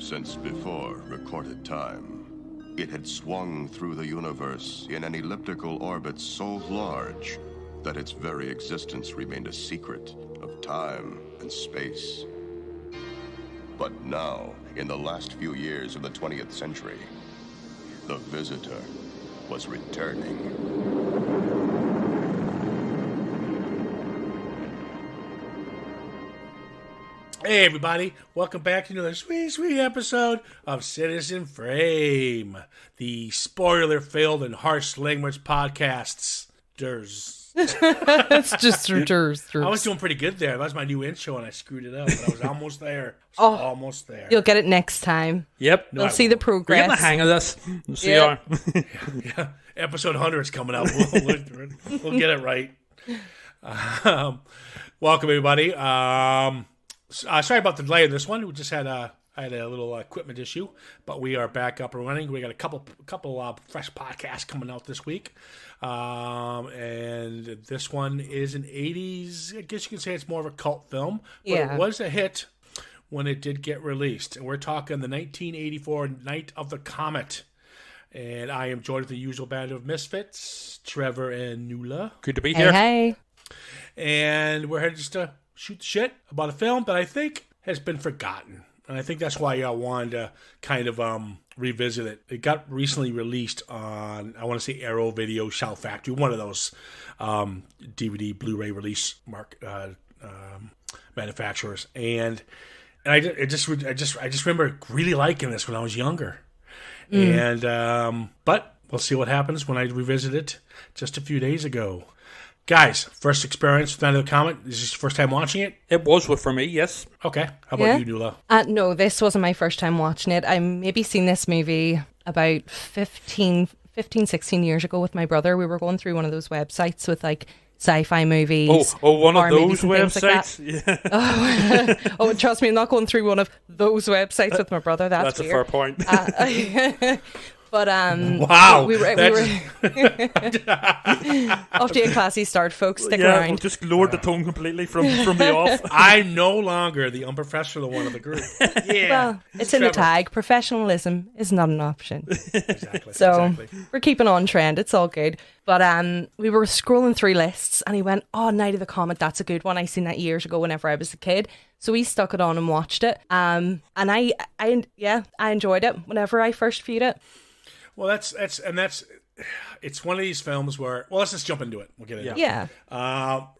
Since before recorded time, it had swung through the universe in an elliptical orbit so large that its very existence remained a secret of time and space. But now, in the last few years of the 20th century, the visitor was returning. Hey everybody, welcome back to another sweet episode of Citizen Frame, the spoiler-filled and harsh language podcasts. It's just durs. I was doing pretty good there. That was my new intro and I screwed it up, but I was almost there. Almost there. You'll get it next time. Yep. You'll see the progress. We're getting the hang of this. Yeah. Episode 100 is coming up. We'll get it right. Welcome everybody. Sorry about the delay in this one. We just had I had a little equipment issue, but we are back up and running. We got a couple fresh podcasts coming out this week, and this one is an '80s. I guess you can say it's more of a cult film, but it was a hit when it did get released. And we're talking the 1984 Night of the Comet. And I am joined with the usual band of misfits, Trevor and Nuala. Good to be here. Hey. And we're here just to shoot the shit about a film that I think has been forgotten. And I think that's why I wanted to kind of revisit it. It got recently released on, I want to say, Arrow Video Shout Factory, one of those DVD, Blu-ray release manufacturers. And I just remember really liking this when I was younger. And but we'll see what happens when I revisit it just a few days ago. Guys, first experience with Night of the Comet. Is this your first time watching it? It was for me, yes. Okay. How about you, Nuala? No, this wasn't my first time watching it. I maybe seen this movie about 15, 16 years ago with my brother. We were going through one of those websites with like sci-fi movies. Oh, one of those websites? Like yeah. Trust me, I'm not going through one of those websites with my brother. That's weird. A fair point. But wow, we were off to a classy start, folks. Stick around. We'll just lowered the tone completely from the off. I'm no longer the unprofessional one of the group. Yeah, well, it's in the tag. Professionalism is not an option. Exactly. So we're keeping on trend. It's all good. But we were scrolling through lists, and he went, "Oh, Night of the Comet, that's a good one. I seen that years ago whenever I was a kid." So we stuck it on and watched it. And I enjoyed it whenever I first viewed it. Well, it's one of these films where, well, let's just jump into it. We'll get into it. Yeah.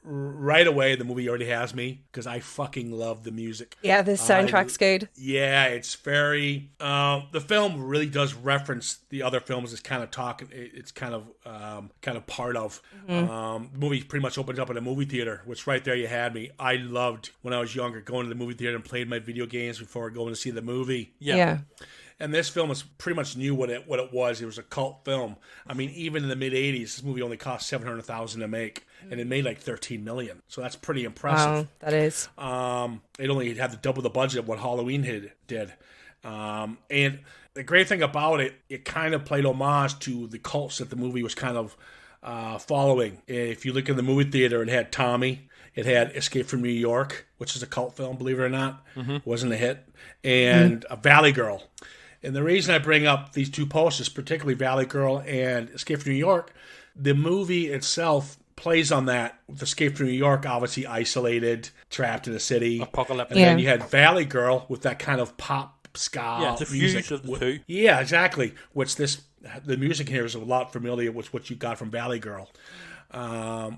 Right away, the movie already has me because I fucking love the music. Yeah, the soundtrack's good. Yeah, it's very. The film really does reference the other films. It's kind of talking. It's kind of part of. The movie pretty much opens up in a movie theater, which right there you had me. I loved when I was younger going to the movie theater and played my video games before going to see the movie. Yeah. And this film is pretty much knew what it was. It was a cult film. I mean, even in the mid '80s, this movie only cost $700,000 to make, and it made like $13 million. So that's pretty impressive. Wow, that is. It only had to double the budget of what Halloween did. And the great thing about it, it kind of played homage to the cults that the movie was kind of following. If you look in the movie theater, it had Tommy. It had Escape from New York, which is a cult film, believe it or not. Wasn't a hit. And Valley Girl. And the reason I bring up these two posters, particularly Valley Girl and Escape from New York, the movie itself plays on that. With Escape from New York, obviously isolated, trapped in a city. Apocalyptic. And then you had Valley Girl with that kind of pop ska it's a music. fusion of the two. Yeah, exactly. The music here is a lot familiar with what you got from Valley Girl,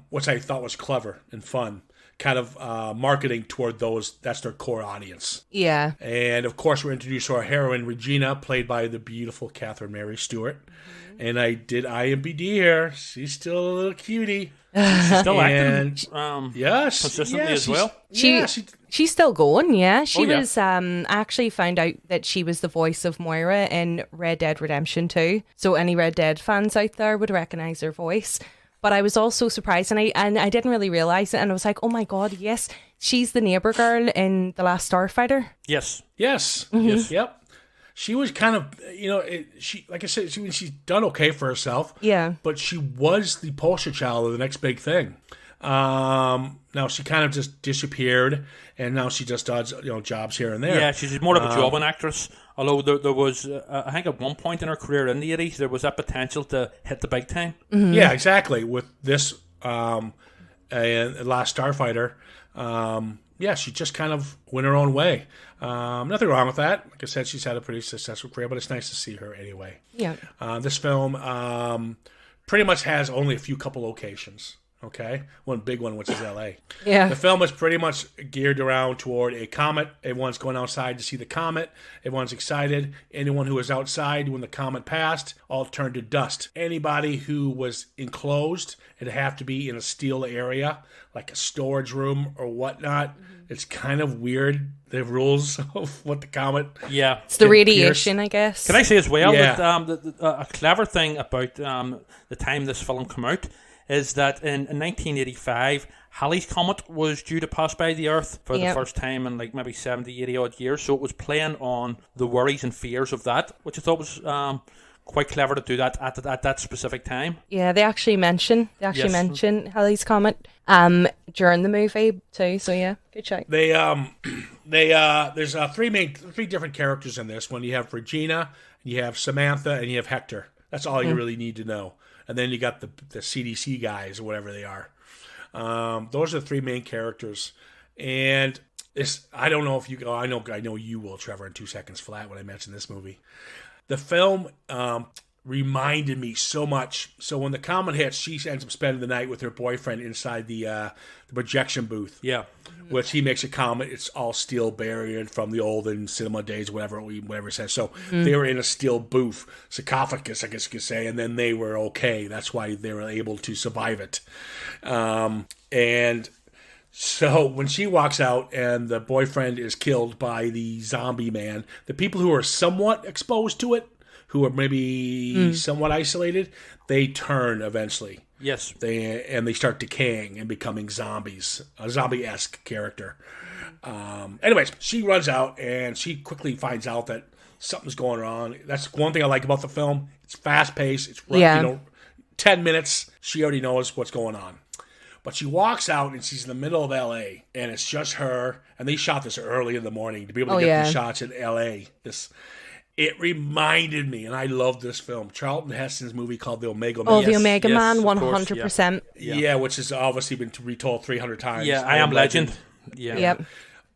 which I thought was clever and fun. Kind of marketing toward that's their core audience. Yeah. And of course, we're introduced to our heroine, Regina, played by the beautiful Catherine Mary Stewart. And I did IMDb here. She's still a little cutie. She's still acting consistently as well. She's still going, yeah. She yeah. was actually found out that she was the voice of Moira in Red Dead Redemption 2. So any Red Dead fans out there would recognise her voice. But I was also surprised, and I didn't really realise it, and I was like, oh my god, yes, she's the neighbour girl in The Last Starfighter. Yes. Yes. Yep. She was kind of, she, like I said, she's done okay for herself. Yeah. But she was the poster child of the next big thing. Now she kind of just disappeared, and now she just does jobs here and there. Yeah, she's more of a jobbing actress. Although there was, I think at one point in her career in the 80s, there was that potential to hit the big time. Mm-hmm. Yeah, exactly. With this and Last Starfighter, yeah, she just kind of went her own way. Nothing wrong with that. Like I said, she's had a pretty successful career, but it's nice to see her anyway. Yeah. This film pretty much has only a few couple locations. Okay, one big one, which is L.A. Yeah. The film is pretty much geared around toward a comet. Everyone's going outside to see the comet. Everyone's excited. Anyone who was outside when the comet passed all turned to dust. Anybody who was enclosed, it'd have to be in a steel area, like a storage room or whatnot. It's kind of weird, the rules of what the comet... Yeah. It's the radiation, I guess. Can I say as well Yeah. that a clever thing about the time this film came out is that in 1985, Halley's Comet was due to pass by the Earth for the first time in like maybe 70, 80 odd years. So it was playing on the worries and fears of that, which I thought was quite clever to do that at that specific time. Yeah, they actually mention Halley's Comet during the movie too. So yeah, good check. There's three different characters in this one. You have Regina, you have Samantha, and you have Hector. That's all you really need to know. And then you got the CDC guys or whatever they are. Those are the three main characters. And I don't know if you... I know you will, Trevor, in 2 seconds flat when I mention this movie. The film reminded me so much. So when the comet hits, she ends up spending the night with her boyfriend inside the projection booth. Yeah. Which he makes a comment. It's all steel barrier from the olden cinema days, whatever it says. So they were in a steel booth, sarcophagus, I guess you could say, and then they were okay. That's why they were able to survive it. And so when she walks out and the boyfriend is killed by the zombie man, the people who are somewhat exposed to it, who are maybe somewhat isolated, they turn eventually. Yes. They start decaying and becoming zombies, a zombie-esque character. Anyways, she runs out and she quickly finds out that something's going on. That's one thing I like about the film. It's fast-paced. It's 10 minutes. She already knows what's going on. But she walks out and she's in the middle of L.A. and it's just her. And they shot this early in the morning to be able to get these shots in L.A. It reminded me, and I love this film, Charlton Heston's movie called The Omega Man. Oh, The Omega Man, 100%. Yeah, which has obviously been retold 300 times. Yeah, I Am Legend. Yeah. Yep.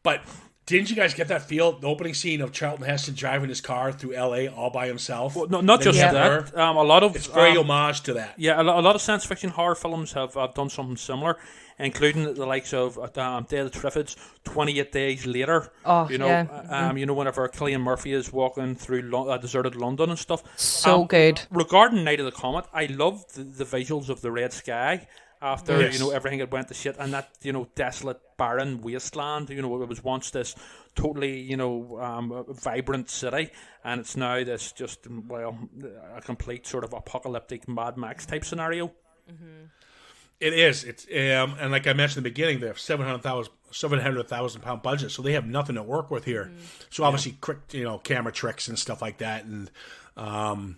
But didn't you guys get that feel? The opening scene of Charlton Heston driving his car through L.A. all by himself? Well, not just that. A lot of... It's very homage to that. Yeah, a lot of science fiction horror films have done something similar, including the likes of Day of the Triffids, 28 Days Later. Oh, Whenever Cillian Murphy is walking through deserted London and stuff. So good. Regarding Night of the Comet, I love the visuals of the red sky after everything had went to shit, and that desolate, barren wasteland. It was once this totally vibrant city, and it's now this just a complete sort of apocalyptic Mad Max type scenario. Mm-hmm. It is. It's and like I mentioned in the beginning, they have £700,000 budget, so they have nothing to work with here. So obviously, quick camera tricks and stuff like that, and to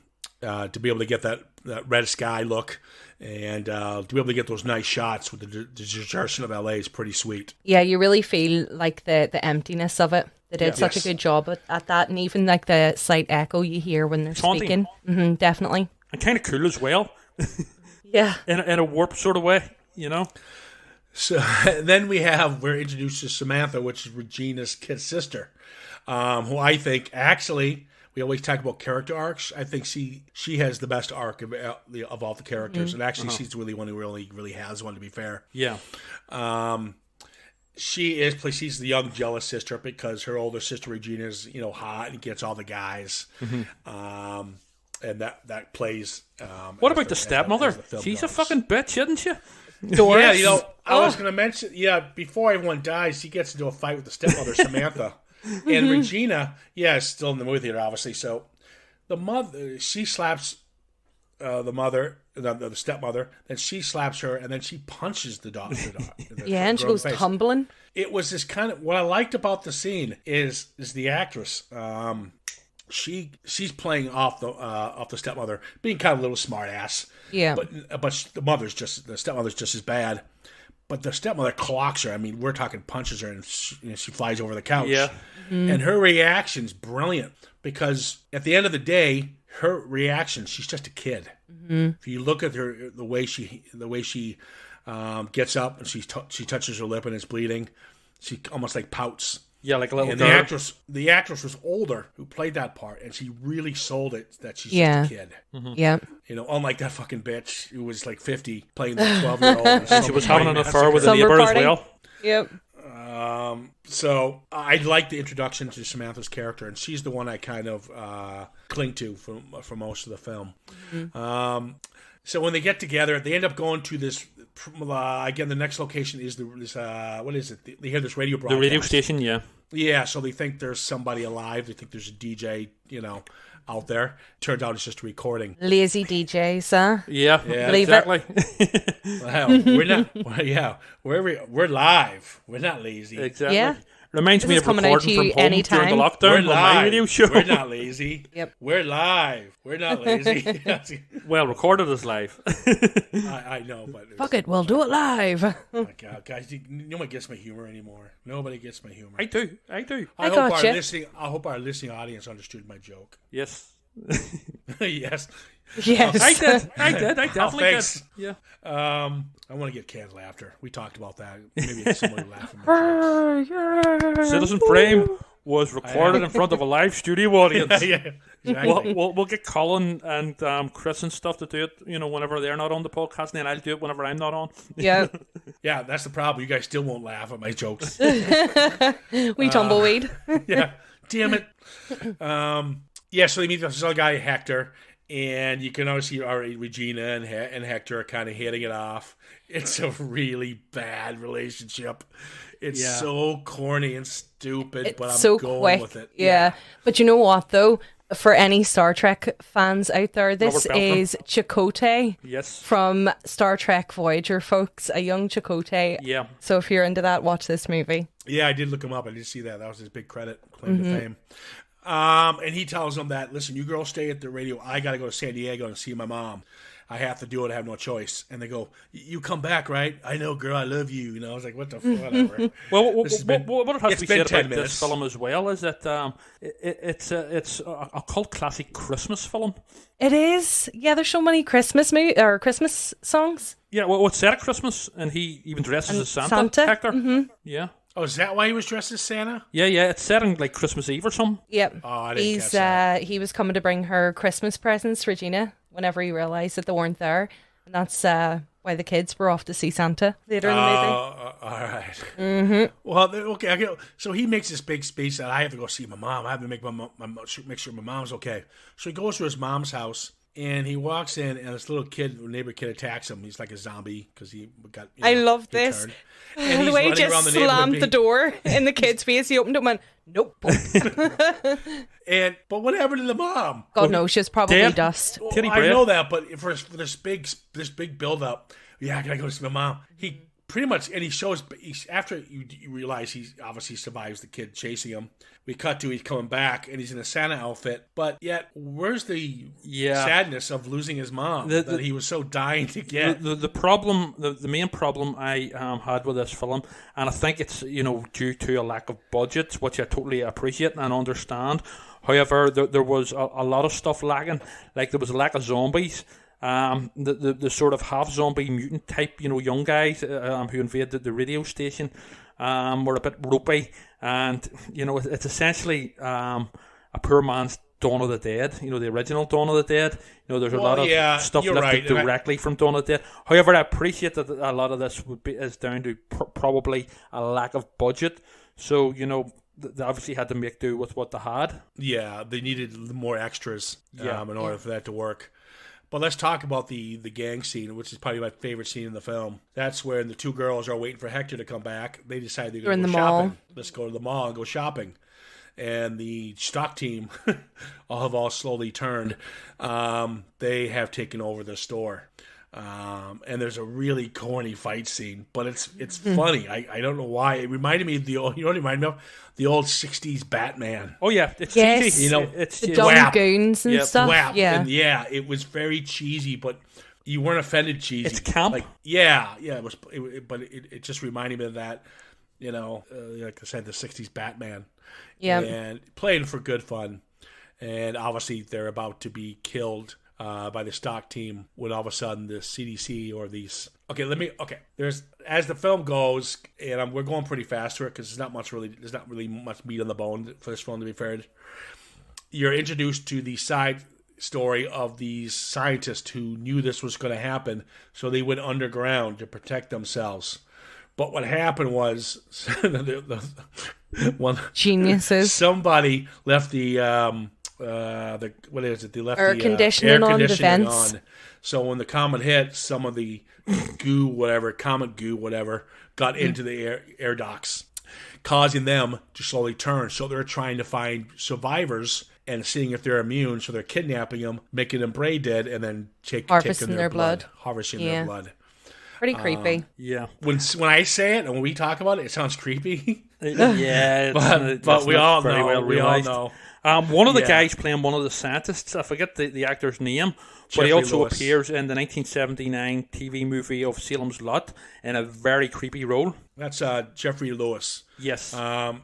be able to get that red sky look, and to be able to get those nice shots with the desertion of LA is pretty sweet. Yeah, you really feel like the emptiness of it. They did such a good job at that, and even like the slight echo you hear when they're speaking. Mm-hmm, definitely. And kind of cool as well. Yeah. In a warp sort of way, So then we're introduced to Samantha, which is Regina's kid sister, who I think actually, we always talk about character arcs. I think she has the best arc of all the characters, and actually she's the only one who really has one, to be fair. Yeah. She's the young jealous sister because her older sister Regina is hot and gets all the guys. Mm-hmm. And that plays. What about the stepmother? She's a fucking bitch, isn't she? Doris? Yeah, I was going to mention. Yeah, before everyone dies, she gets into a fight with the stepmother Samantha, and Regina. Yeah, is still in the movie theater, obviously. So the mother, she slaps the stepmother, then she slaps her, and then she punches the daughter. Yeah, and she goes tumbling. It was this kind of what I liked about the scene is the actress. She's playing off the stepmother, being kind of a little smart ass. Yeah. But the stepmother's just as bad. But the stepmother clocks her. I mean, we're talking punches her, and she flies over the couch. Yeah. And her reaction's brilliant because at the end of the day, her reaction, she's just a kid. If you look at her, the way she gets up and she touches her lip and it's bleeding, she almost like pouts. Yeah, like a little and girl. the actress was older who played that part, and she really sold it that she's just a kid. Yeah. You know, unlike that fucking bitch who was like 50 playing the 12-year-old. And She was having an affair with a neighbor as well. Yep. So I like the introduction to Samantha's character, and she's the one I kind of cling to for most of the film. So when they get together, they end up going to this. Again, the next location is this. What is it? They hear this radio broadcast. The radio station, yeah. Yeah, so they think there's somebody alive. They think there's a DJ, out there. Turns out it's just a recording. Lazy DJs, huh? Yeah, Believe exactly. Well, hell, we're not. Well, yeah, we're live. We're not lazy. Exactly. Yeah. Reminds me This of is coming out recording to from you home anytime. during the We're lockdown on my live. radio show. We're not lazy. Yep. We're live. We're not lazy. Well, recorded as live. I know, but Fuck it, we'll do it live. oh my God, guys, nobody gets my humor anymore. Nobody gets my humor. I do. I I hope gotcha. I hope our listening audience understood my joke. Yes. Yes. Yes. I did. I definitely did. thanks. Yeah. I want to get canned laughter. We talked about that. Maybe somebody laugh at my jokes. Citizen Frame was recorded in front of a live studio audience. Yeah, exactly. We'll get Colin and Chris and stuff to do it, whenever they're not on the podcast, and then I'll do it whenever I'm not on. Yeah. Yeah, that's the problem. You guys still won't laugh at my jokes. We tumbleweed. Yeah, damn it. Yeah, so they meet this other guy, Hector, and you can always see already Regina and Hector are kind of hitting it off. It's a really bad relationship. It's so corny and stupid, but I'm so going quick. with it. Yeah. But you know what, though? For any Star Trek fans out there, this Robert Beltran. is Chakotay Yes. from Star Trek Voyager, folks. A young Chakotay. Yeah. So if you're into that, watch this movie. Yeah, I did look him up. I did see that. That was his big credit, claim to fame. And he tells them that, listen, you girls stay at the radio. I got to go to San Diego and see my mom. I have to do it. I have no choice. And they go, you come back, right? I know, girl. I love you. I was like, what the fuck? Whatever. Well, what it has it's to be been said 10 about minutes. this film as well is that it's a cult classic Christmas film. It is. Yeah, there's so many Christmas songs. Yeah, well, it's set at Christmas, and he even dresses as Santa. Santa? Hector. Yeah. Oh, is that why he was dressed as Santa? Yeah, it's set on like Christmas Eve or something. Yep. Oh, I didn't catch that. He was coming to bring her Christmas presents, Regina, whenever he realised that they weren't there. And that's why the kids were off to see Santa later in the movie. All right. Mm-hmm. Well, okay. So he makes this big speech that I have to go see my mom. I have to make make sure my mom's okay. So he goes to his mom's house. And he walks in, and this little neighbor kid attacks him. He's like a zombie because he got. I love this. turned. And he's The way he running around just the neighborhood slammed the door in the kid's face. He opened it and went, nope. But what happened to the mom? God knows, she's probably Dead. dust. Well, Titty I bread. know that, but for this big build up, I gotta go see my mom. He pretty much, and he shows after you realize he obviously survives the kid chasing him. We cut to he's coming back and he's in a Santa outfit, but yet where's the sadness of losing his mom that he was so dying to get? The problem, the main problem I had with this film, and I think it's due to a lack of budget, which I totally appreciate and understand. However, there was a lot of stuff lacking. Like there was a lack of zombies. The sort of half zombie mutant type, young guys who invaded the radio station were a bit ropey, and it's essentially a poor man's Dawn of the Dead. The original Dawn of the Dead. There's a lot of stuff lifted directly from Dawn of the Dead. However, I appreciate that a lot of this is down to probably a lack of budget. So they obviously had to make do with what they had. Yeah, they needed more extras in order for that to work. But let's talk about the gang scene, which is probably my favorite scene in the film. That's when the two girls are waiting for Hector to come back. They decide they're going to go shopping. Mall. Let's go to the mall and go shopping. And the stock team all slowly turned. They have taken over the store. And there's a really corny fight scene, but it's funny. I don't know why. It reminded me of the old, what it reminded me of? The old 60s Batman. Oh, yeah. It's yes. cheesy. It's the dumb goons and stuff. Whap. Yeah. And it was very cheesy, but you weren't offended cheesy. It's camp. Like, yeah, it was, but it just reminded me of that, like I said, the 60s Batman. Yeah. And playing for good fun. And obviously they're about to be killed by the stock team when all of a sudden the CDC or these... There's, as the film goes, and we're going pretty fast through it because there's not really much meat on the bone for this film, to be fair. You're introduced to the side story of these scientists who knew this was going to happen, so they went underground to protect themselves. But what happened was, geniuses. Somebody left the what is it? They left air the conditioning air on the conditioning vents. on. So when the comet hit, some of the comet goo, whatever, got into the air ducts, causing them to slowly turn. So they're trying to find survivors and seeing if they're immune. So they're kidnapping them, making them brain dead, and then taking their blood. Harvesting their blood. Pretty creepy. Yeah. When I say it and when we talk about it, it sounds creepy. Yeah, but we all know. Well we all know. One of the guys playing one of the scientists, I forget the actor's name, but he also appears in the 1979 TV movie of Salem's Lot in a very creepy role. That's Jeffrey Lewis. Yes.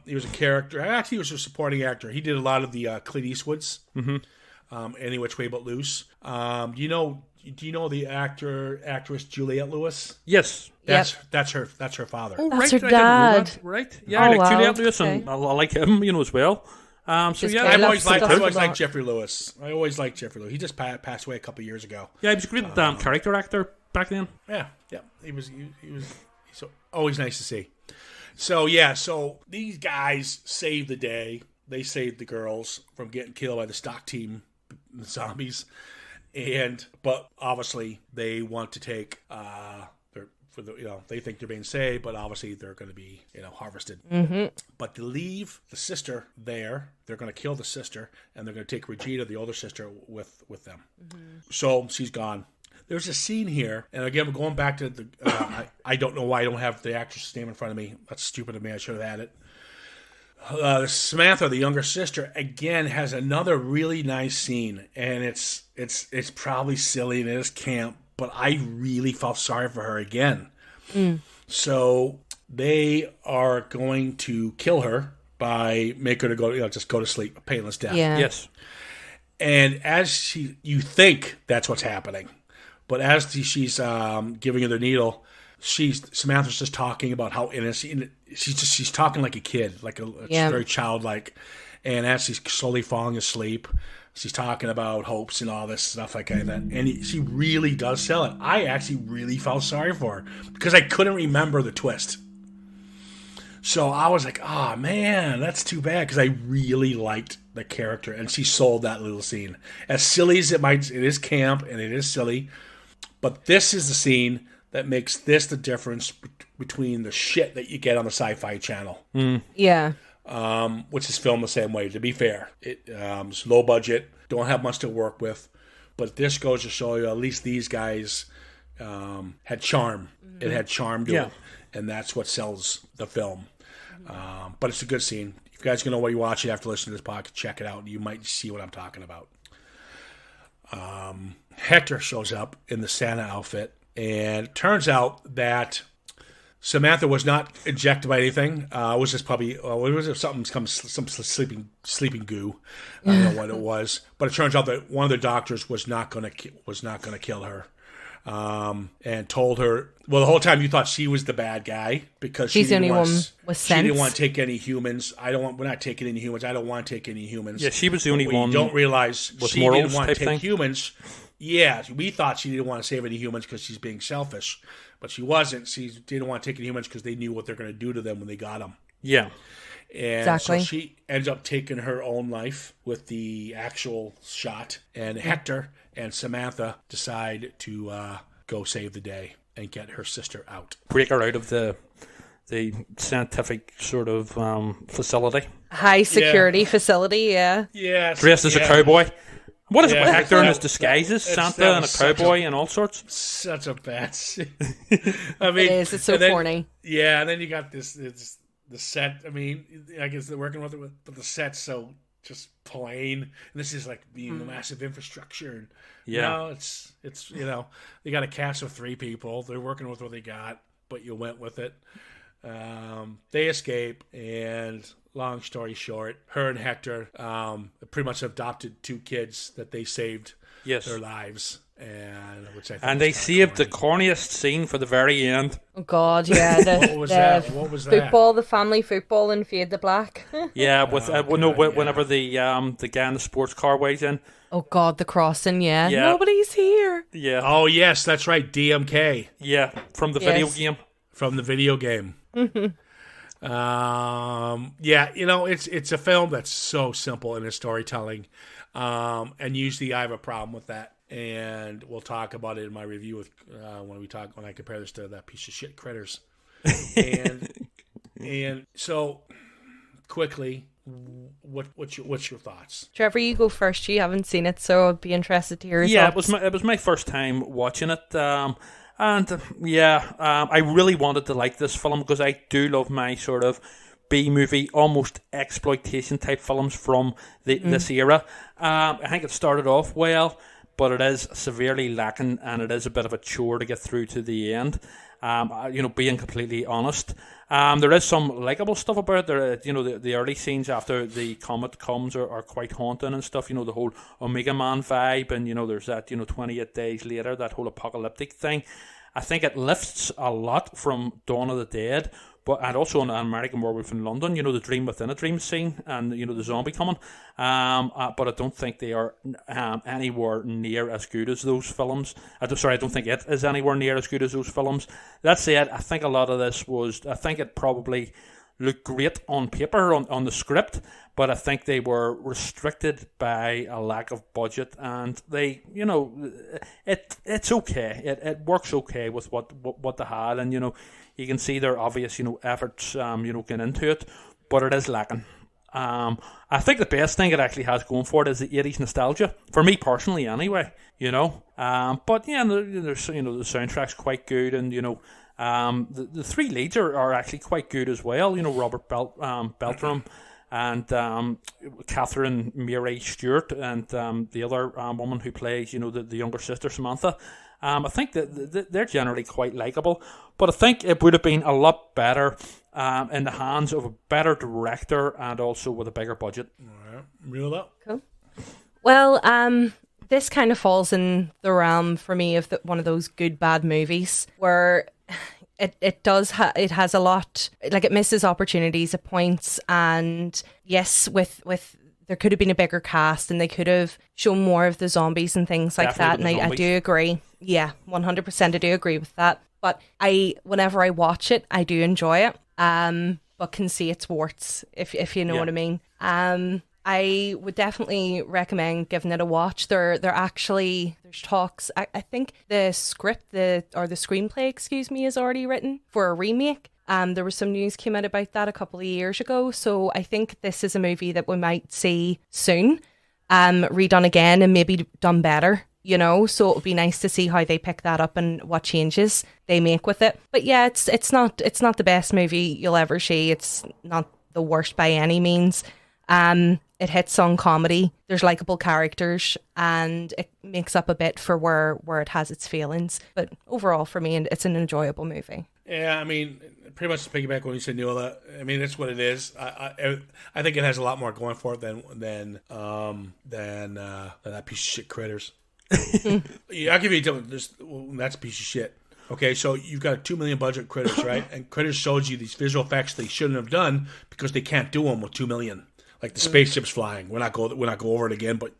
He was a character. Actually, he was a supporting actor. He did a lot of the Clint Eastwoods. Mm-hmm. Any Which Way But Loose. Do you know the actress Juliette Lewis? Yes. That's her father. Oh, that's her dad. Right. Yeah, I like Juliette Lewis, and I like him, as well. So yeah, I always liked Jeffrey Lewis. He just passed away a couple of years ago. Yeah, he was a great character actor back then. Yeah. He was so always nice to see. So these guys saved the day. They saved the girls from getting killed by the stock team, the zombies, but obviously they want to take they think they're being saved, but obviously they're going to be harvested. Mm-hmm. But to leave the sister there, they're going to kill the sister, and they're going to take Regina, the older sister, with them. Mm-hmm. So she's gone. There's a scene here, and again, we're going back to the. I don't know why I don't have the actress's name in front of me. That's stupid of me. I should have had it. Samantha, the younger sister, again has another really nice scene, and it's probably silly and it is camp, but I really felt sorry for her again. So they are going to kill her by make her to go, just go to sleep, a painless death. Yeah. Yes. And as you think that's what's happening, but as she's giving her the needle, Samantha's just talking about how innocent. She's talking like a kid, like very childlike. And as she's slowly falling asleep, she's talking about hopes and all this stuff like that. And she really does sell it. I actually really felt sorry for her because I couldn't remember the twist. So I was like, oh man, that's too bad, because I really liked the character, and she sold that little scene. As silly as it is camp and it is silly, but this is the scene that makes this the difference between the shit that you get on the Sci-Fi Channel. Yeah. Which is filmed the same way, to be fair. It's low budget, don't have much to work with, but this goes to show you at least these guys had charm. Mm-hmm. It had charm to it, and that's what sells the film. But it's a good scene. If you guys are going to know what you watch, you have to listen to this podcast, check it out, and you might see what I'm talking about. Hector shows up in the Santa outfit, and it turns out that Samantha was not injected by anything. It was just probably some sleeping goo. I don't know what it was, but it turns out that one of the doctors was not going to kill her, and told her. Well, the whole time you thought she was the bad guy because she's the only one with sense. She didn't want to take any humans. We're not taking any humans. I don't want to take any humans. Yeah, she was the only one. You don't realize with she morals didn't want to take thing. humans. Yeah, we thought she didn't want to save any humans because she's being selfish. But she wasn't. She didn't want to take any humans because they knew what they're going to do to them when they got them. Yeah. And exactly. So she ends up taking her own life with the actual shot. And Hector and Samantha decide to go save the day and get her sister out. Break her out of the scientific sort of facility. High security facility, yeah. Yeah. Dressed as a cowboy. What is it with Hector in his disguises? Santa and a cowboy and all sorts? Such a bad scene. I mean, it is. It's so corny. Yeah, and then you got the set. I mean, I guess they're working with it, but the set's so just plain. And this is like being a massive infrastructure. And Yeah. no, it's they got a cast of 3 people. They're working with what they got, but you went with it. They escape, and long story short, her and Hector pretty much adopted 2 kids that they saved their lives. And which I think they saved the corniest scene for the very end. Oh God, yeah. What was that? What was that? Football, the family football in Fade to Black. Yeah, whenever the guy in the sports car weighs in. Oh God, the crossing, yeah. Yeah. Nobody's here. Yeah. Oh yes, that's right. DMK Yeah, from the video game. from the video game. Yeah, it's a film that's so simple in its storytelling, and usually I have a problem with that. And we'll talk about it in my review with when I compare this to that piece of shit Critters. And so quickly, what's your thoughts? Trevor, you go first. You haven't seen it, so I'd be interested to hear your Yeah, thoughts. it was my first time watching it. I really wanted to like this film because I do love my sort of B-movie, almost exploitation type films from this era. I think it started off well, but it is severely lacking, and it is a bit of a chore to get through to the end. Being completely honest, there is some likable stuff about it. There, the early scenes after the comet comes are quite haunting and stuff. The whole Omega Man vibe, and there's that 28 days later, that whole apocalyptic thing. I think it lifts a lot from Dawn of the Dead, and also in American Werewolf in London, the dream within a dream scene, and the zombie coming. But I don't think they are anywhere near as good as those films. I don't think it is anywhere near as good as those films. That said, I think a lot of this I think it probably looked great on paper, on the script, but I think they were restricted by a lack of budget, and they, it's okay. It works okay with what they had, and you can see their obvious, efforts, getting into it, but it is lacking. I think the best thing it actually has going for it is the 80s nostalgia, for me personally anyway, but yeah, there's, the soundtrack's quite good, and, the 3 leads are actually quite good as well, Robert Beltram, and Catherine Mary Stewart, and the other woman who plays, the younger sister, Samantha. I think that they're generally quite likeable, but I think it would have been a lot better in the hands of a better director and also with a bigger budget. All right, reel it up. Cool. Well, this kind of falls in the realm for me of one of those good bad movies where it has a lot, like it misses opportunities at points, and yes, with there could have been a bigger cast and they could have shown more of the zombies and things like Definitely that. And I do agree. Yeah, 100% I do agree with that. But whenever I watch it, I do enjoy it. But can see its warts, if you know what I mean. I would definitely recommend giving it a watch. There's talks. I think the script, the screenplay, is already written for a remake. There was some news came out about that a couple of years ago. So I think this is a movie that we might see soon, redone again and maybe done better. So it would be nice to see how they pick that up and what changes they make with it. But yeah, it's not the best movie you'll ever see. It's not the worst by any means. It hits on comedy. There's likable characters, and it makes up a bit for where it has its failings. But overall, for me, it's an enjoyable movie. Yeah, I mean, pretty much to piggyback when you said Neil, I mean, that's what it is. I think it has a lot more going for it than that piece of shit Critters. Yeah, I'll give you that's a piece of shit. Okay, so you've got a $2 million budget Critters, right? And Critters shows you these visual effects they shouldn't have done because they can't do them with $2 million. Like the spaceships flying. We're not go over it again, but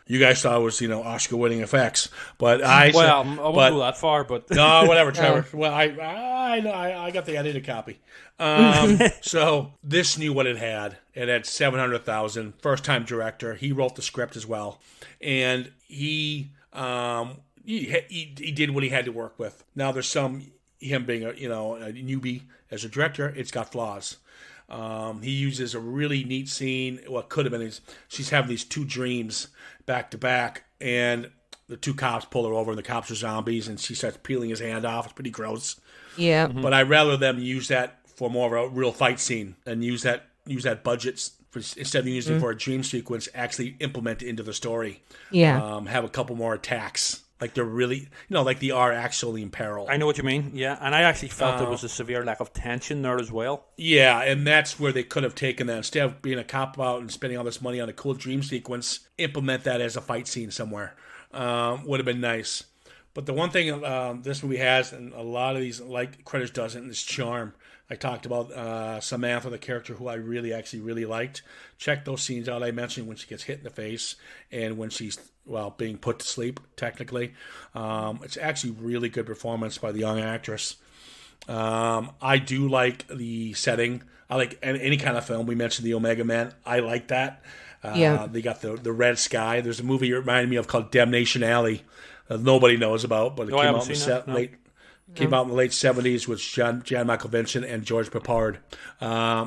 you guys thought it was Oscar-winning effects. But I won't go that far. But no, whatever, Trevor. Well, I know I got the edited copy. So this knew what it had. It had $700,000. First-time director. He wrote the script as well, and he did what he had to work with. Now there's him being a newbie as a director. It's got flaws. He uses a really neat scene. What could have been is she's having these 2 dreams back to back, and the 2 cops pull her over, and the cops are zombies, and she starts peeling his hand off. It's pretty gross. Yeah. But I'd rather them use that for more of a real fight scene and use that budget instead of using it for a dream sequence, actually implement it into the story. Yeah. Have a couple more attacks. Like they're really, like they are actually in peril. I know what you mean, yeah. And I actually felt there was a severe lack of tension there as well. Yeah, and that's where they could have taken that. Instead of being a cop-out and spending all this money on a cool dream sequence, implement that as a fight scene somewhere. Would have been nice. But the one thing this movie has, and a lot of these, like Critters doesn't, is charm. I talked about Samantha, the character who I really liked. Check those scenes out I mentioned when she gets hit in the face and when she's, being put to sleep, technically. It's actually really good performance by the young actress. I do like the setting. I like any kind of film. We mentioned the Omega Man. I like that. They got the red sky. There's a movie you reminded me of called Damnation Alley. Nobody knows about, but it came out in the Came out in the late 70s with Jan Michael Vincent and George Peppard.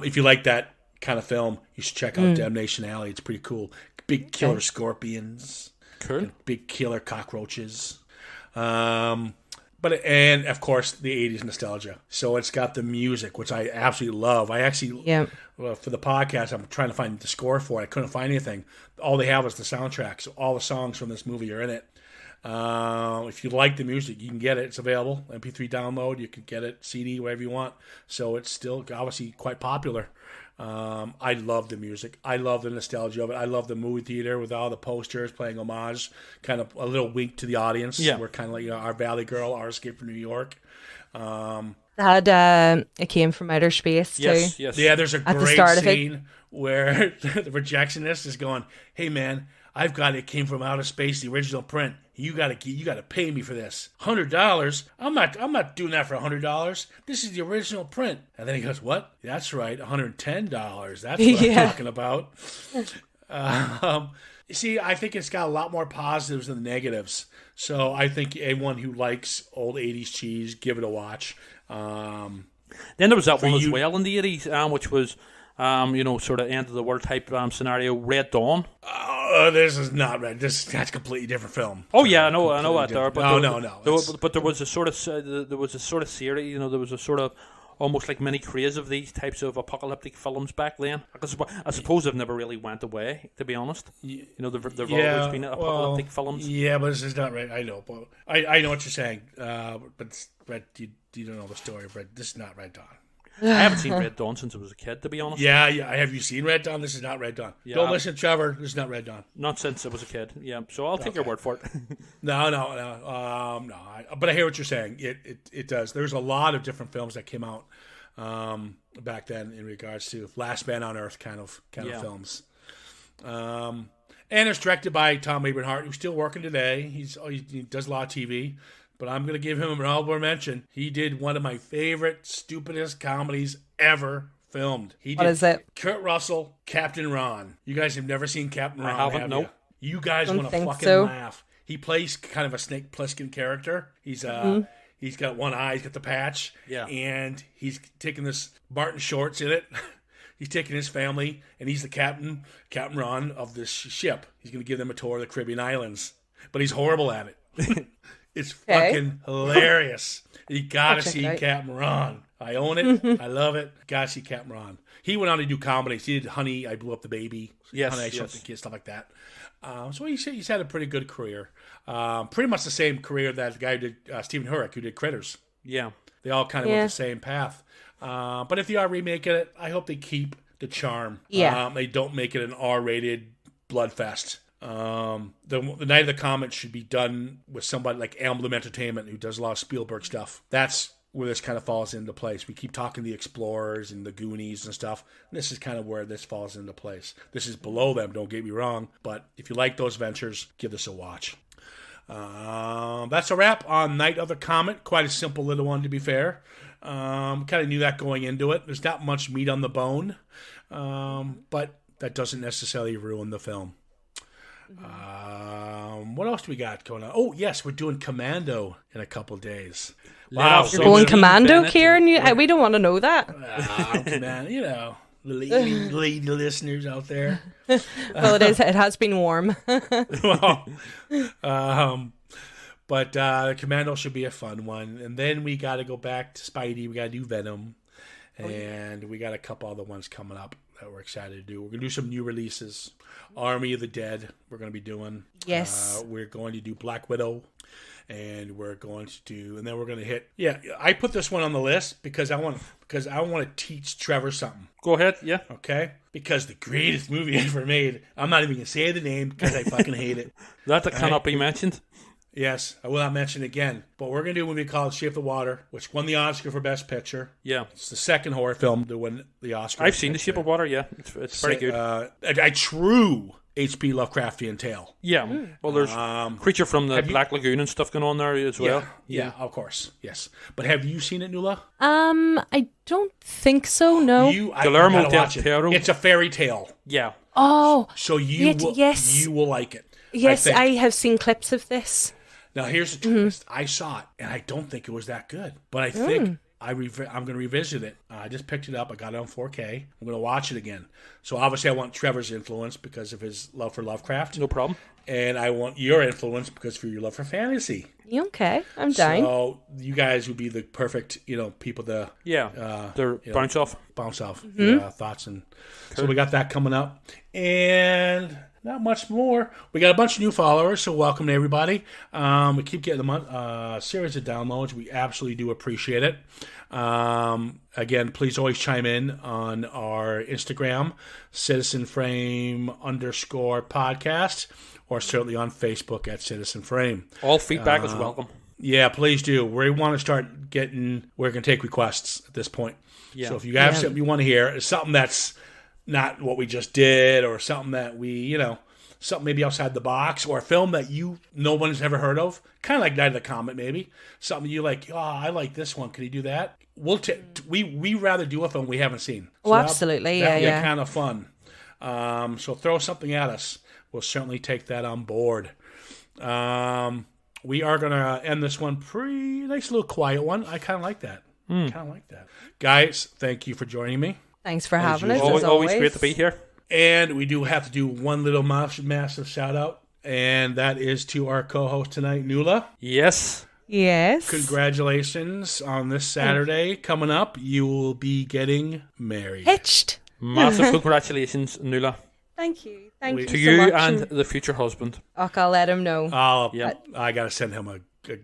If you like that kind of film, you should check out Damnation Alley. It's pretty cool. Big killer scorpions. Cool. Big killer cockroaches. And of course, the 80s nostalgia. So it's got the music, which I absolutely love. I actually, for the podcast, I'm trying to find the score for it. I couldn't find anything. All they have is the soundtrack. So all the songs from this movie are in it. If you like the music, you can get it. It's available. MP3 download. You can get it CD, wherever you want. So it's still obviously quite popular. I love the music. I love the nostalgia of it. I love the movie theater with all the posters playing homage, kind of a little wink to the audience. Yeah. We're kind of like Our Valley Girl, Our Escape from New York. Had It Came from Outer Space too. Yes. Yeah, there's a great scene where the projectionist is going, "Hey man, I've got It Came from Outer Space, the original print. You gotta pay me for this. $100? I'm not doing that for $100. This is the original print." And then he goes, "What? That's right, $110. That's what I'm talking about." See, I think it's got a lot more positives than negatives. So I think anyone who likes old 80s cheese, give it a watch. Then there was that one as well in the 80s, which was, sort of end of the world type scenario, Red Dawn. This is not Red. That's a completely different film. Oh yeah, I know that there. But no. But there was a sort of series. There was a sort of almost like mini craze of these types of apocalyptic films back then. I suppose they've never really went away, to be honest. There've always been apocalyptic films. Yeah, but this is not Red. I know, but I know what you're saying. But Red, you don't know the story of Red. This is not Red Dawn. I haven't seen Red Dawn since I was a kid, to be honest. Yeah. Have you seen Red Dawn? This is not Red Dawn. Yeah. Don't listen to Trevor. This is not Red Dawn. Not since I was a kid. Yeah, so I'll take your word for it. No. But I hear what you're saying. It does. There's a lot of different films that came out back then in regards to Last Man on Earth kind of films. And it's directed by Tom Ebenhart, who's still working today. He does a lot of TV. But I'm going to give him an honorable mention. He did one of my favorite, stupidest comedies ever filmed. What is it? Kurt Russell, Captain Ron. You guys have never seen Captain Ron, have you? You guys want to fucking laugh. He plays kind of a Snake Plissken character. He's he's got one eye, he's got the patch. Yeah. And he's taking this Martin Short's in it. He's taking his family, and he's the Captain Ron of this ship. He's going to give them a tour of the Caribbean islands. But he's horrible at it. It's fucking hilarious. You gotta see Captain Ron. I own it. I love it. Gotta see Captain Ron. He went on to do comedies. He did Honey, I Blew Up the Baby. Yes, Honey, I Shrunk the Kid, stuff like that. So he's had a pretty good career. Pretty much the same career that the guy who did Stephen Hurrick, who did Critters. Yeah. They all kind of went the same path. But if they are remaking it, I hope they keep the charm. Yeah. They don't make it an R-rated bloodfest. The Night of the Comet should be done with somebody like Emblem Entertainment, who does a lot of Spielberg stuff. That's where this kind of falls into place. We keep talking the Explorers and the Goonies and stuff. This is kind of where this falls into place. This is below them, don't get me wrong, but if you like those ventures, give this a watch. That's a wrap on Night of the Comet. Quite a simple little one, to be fair. Kind of knew that going into it. There's not much meat on the bone, but that doesn't necessarily ruin the film. What else do we got going on? Oh, yes, we're doing Commando in a couple of days. Wow, you're going Commando, Kieran? We don't want to know that. Commando, lady listeners out there. Well, it is. It has been warm. But Commando should be a fun one. And then we got to go back to Spidey. We got to do Venom. And we got a couple other ones coming up. that we're excited to do. We're going to do some new releases. Army of the Dead, we're going to be doing. Yes. We're going to do Black Widow. And we're going to do, and then we're going to hit. Yeah, I put this one on the list because I want to teach Trevor something. Go ahead, yeah. Okay? Because the greatest movie ever made, I'm not even going to say the name because I fucking hate it. That cannot be mentioned. Yes, I will not mention it again. But we're going to do a movie called Shape of the Water, which won the Oscar for Best Picture. Yeah. It's the second horror film to win the Oscar. I've seen The Shape of Water, yeah. It's very good. A true H.P. Lovecraftian tale. Yeah. Well, there's Creature from the Black Lagoon and stuff going on there as well. Yeah, of course. Yes. But have you seen it, Nuala? I don't think so, no. Guillermo del Toro. It's a fairy tale. Yeah. Oh. So you will like it. Yes, I have seen clips of this. Now, here's the twist. I saw it, and I don't think it was that good. But I think I'm going to revisit it. I just picked it up. I got it on 4K. I'm going to watch it again. So, obviously, I want Trevor's influence because of his love for Lovecraft. No problem. And I want your influence because of your love for fantasy. Okay, I'm dying. So, you guys would be the perfect, people to... Yeah, bounce off. Bounce off thoughts. And so, we got that coming up. And... not much more. We got a bunch of new followers, so welcome to everybody. We keep getting a series of downloads. We absolutely do appreciate it. Again, please always chime in on our Instagram, citizenframe_podcast, or certainly on Facebook at Citizen Frame. All feedback is welcome. Yeah, please do. We want to start getting, we're going to take requests at this point. Yeah. So if you have something you want to hear, something that's not what we just did, or something that we, something maybe outside the box, or a film that no one's ever heard of, kind of like Night of the Comet, maybe something you like. Oh, I like this one. Can you do that? We rather do a film we haven't seen. So absolutely, that'd be kind of fun. So throw something at us. We'll certainly take that on board. We are gonna end this one pretty nice, little quiet one. I kind of like that. Guys. Thank you for joining me. Thanks for having us. Always great to be here. And we do have to do one little massive shout out, and that is to our co-host tonight, Nuala. Yes. Congratulations on this Saturday coming up. You will be getting married. Hitched. Massive congratulations, Nuala. Thank you. Thank you to so you much. and the future husband. I'll let him know. I gotta send him a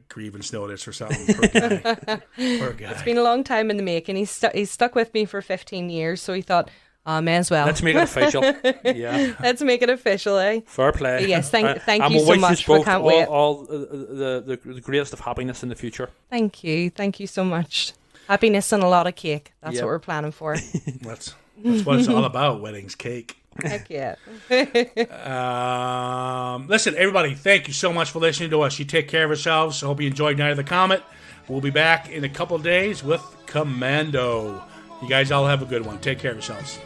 grievance notice or something. Poor guy. It's been a long time in the making. He's stuck with me for 15 years, so he thought, may as well. Let's make it official. Yeah. Let's make it official, eh? Fair play. But yes, thank you so much. I can't wait. All the greatest of happiness in the future. Thank you so much. Happiness and a lot of cake. That's what we're planning for. That's what it's all about. Weddings, cake. Heck yeah. Listen, everybody, thank you so much for listening to us. You take care of yourselves. I hope you enjoyed Night of the Comet. We'll be back in a couple days with Commando. You guys all have a good one. Take care of yourselves.